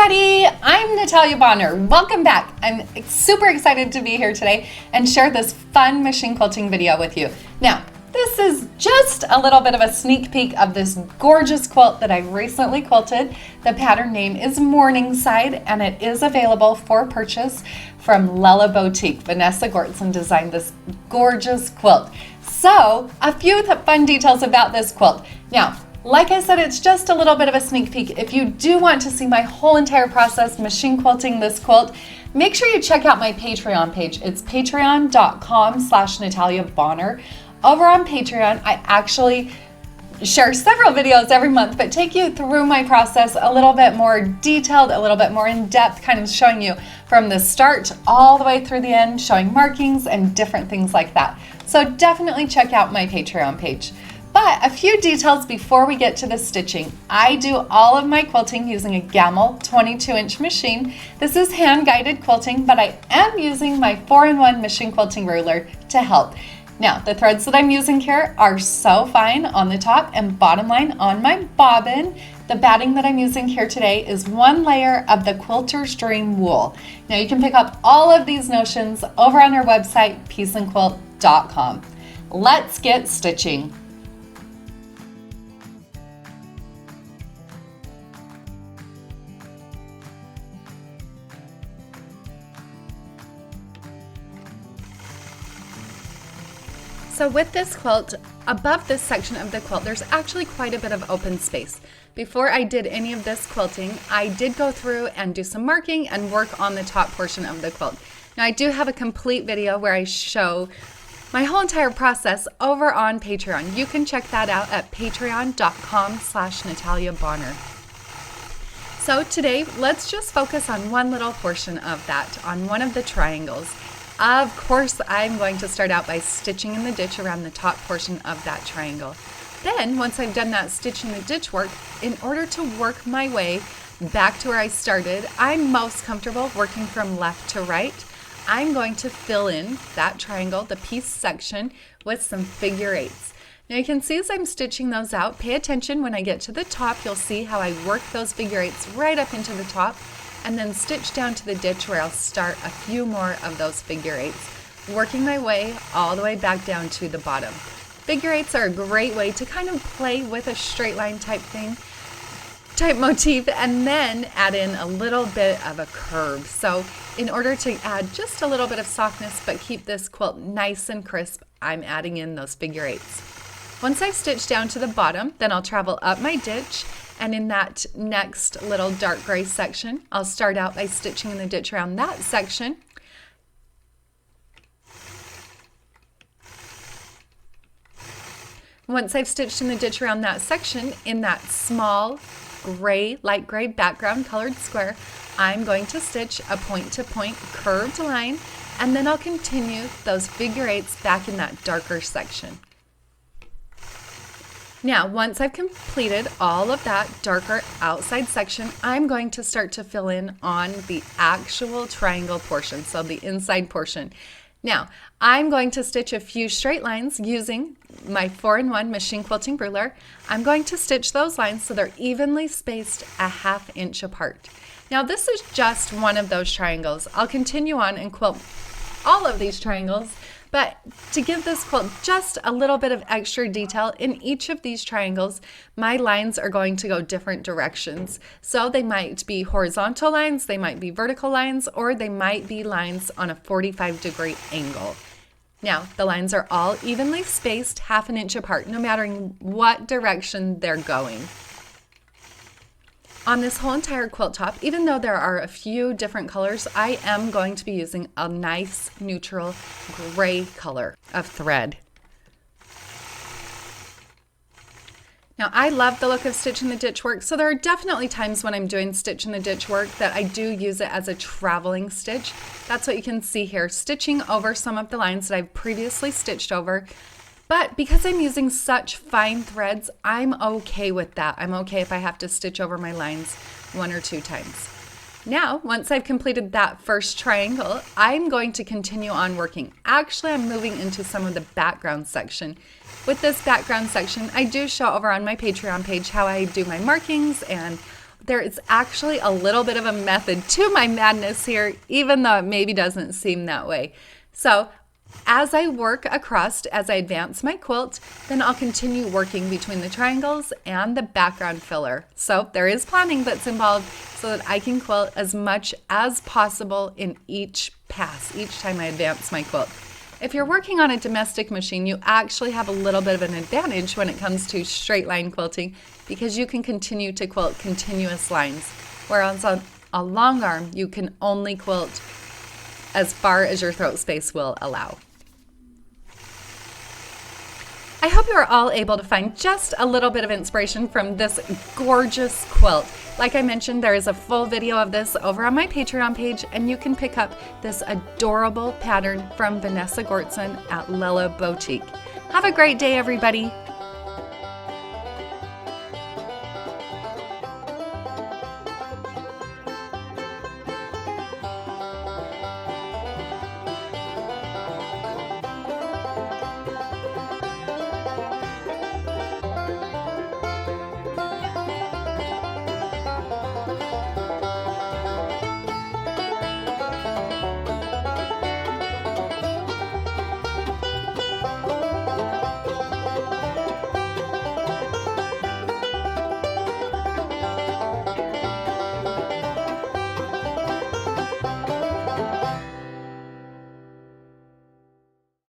everybody, I'm Natalia Bonner. Welcome back. I'm super excited to be here today and share this fun machine quilting video with you. Now, this is just a little bit of a sneak peek of this gorgeous quilt that I recently quilted. The pattern name is Mountainside and it is available for purchase from Lella Boutique. Vanessa Gortson designed this gorgeous quilt. So, a few fun details about this quilt. Now, like I said, it's just a little bit of a sneak peek. If you do want to see my whole entire process machine quilting this quilt, make sure you check out my Patreon page. It's patreon.com/Natalia Bonner. Over on Patreon, I actually share several videos every month, but take you through my process a little bit more detailed, a little bit more in depth, kind of showing you from the start all the way through the end, showing markings and different things like that. So definitely check out my Patreon page. But a few details before we get to the stitching. I do all of my quilting using a Gammill 22-inch machine. This is hand-guided quilting, but I am using my 4-in-1 machine quilting ruler to help. Now, the threads that I'm using here are so fine on the top and bottom line on my bobbin. The batting that I'm using here today is 1 layer of the Quilter's Dream wool. Now, you can pick up all of these notions over on our website, pieceandquilt.com. Let's get stitching. So with this quilt, above this section of the quilt, there's actually quite a bit of open space. Before I did any of this quilting, I did go through and do some marking and work on the top portion of the quilt. Now I do have a complete video where I show my whole entire process over on Patreon. You can check that out at patreon.com/Natalia Bonner. So today, let's just focus on one little portion of that, on one of the triangles. Of course, I'm going to start out by stitching in the ditch around the top portion of that triangle. Then, once I've done that stitch in the ditch work, in order to work my way back to where I started, I'm most comfortable working from left to right. I'm going to fill in that triangle, the piece section, with some figure eights. Now you can see as I'm stitching those out, pay attention when I get to the top, you'll see how I work those figure eights right up into the top, and then stitch down to the ditch where I'll start a few more of those figure eights, working my way all the way back down to the bottom. Figure eights are a great way to kind of play with a straight line type motif, and then add in a little bit of a curve. So in order to add just a little bit of softness but keep this quilt nice and crisp, I'm adding in those figure eights. Once I've stitched down to the bottom, then I'll travel up my ditch, and in that next little dark gray section, I'll start out by stitching in the ditch around that section. Once I've stitched in the ditch around that section, in that small gray, light gray background colored square, I'm going to stitch a point-to-point curved line, and then I'll continue those figure eights back in that darker section. Now, once I've completed all of that darker outside section, I'm going to start to fill in on the actual triangle portion, so the inside portion. Now, I'm going to stitch a few straight lines using my 4-in-1 machine quilting ruler. I'm going to stitch those lines so they're evenly spaced a 1/2 inch apart. Now, this is just one of those triangles. I'll continue on and quilt all of these triangles, but to give this quilt just a little bit of extra detail, in each of these triangles, my lines are going to go different directions. So they might be horizontal lines, they might be vertical lines, or they might be lines on a 45-degree angle. Now, the lines are all evenly spaced 1/2 inch apart, no matter what direction they're going. On this whole entire quilt top, even though there are a few different colors, I am going to be using a nice neutral gray color of thread. Now, I love the look of stitch in the ditch work, so there are definitely times when I'm doing stitch in the ditch work that I do use it as a traveling stitch. That's what you can see here, stitching over some of the lines that I've previously stitched over. But because I'm using such fine threads, I'm okay with that. I'm okay if I have to stitch over my lines 1 or 2 times. Now, once I've completed that first triangle, I'm going to continue on working. Actually, I'm moving into some of the background section. With this background section, I do show over on my Patreon page how I do my markings and there is actually a little bit of a method to my madness here, even though it maybe doesn't seem that way. So as I work across, as I advance my quilt, then I'll continue working between the triangles and the background filler. So there is planning that's involved so that I can quilt as much as possible in each pass, each time I advance my quilt. If you're working on a domestic machine, you actually have a little bit of an advantage when it comes to straight line quilting because you can continue to quilt continuous lines, whereas on a long arm, you can only quilt as far as your throat space will allow. I hope you are all able to find just a little bit of inspiration from this gorgeous quilt. Like I mentioned, there is a full video of this over on my Patreon page, and you can pick up this adorable pattern from Vanessa Gortson at Lella Boutique. Have a great day, everybody.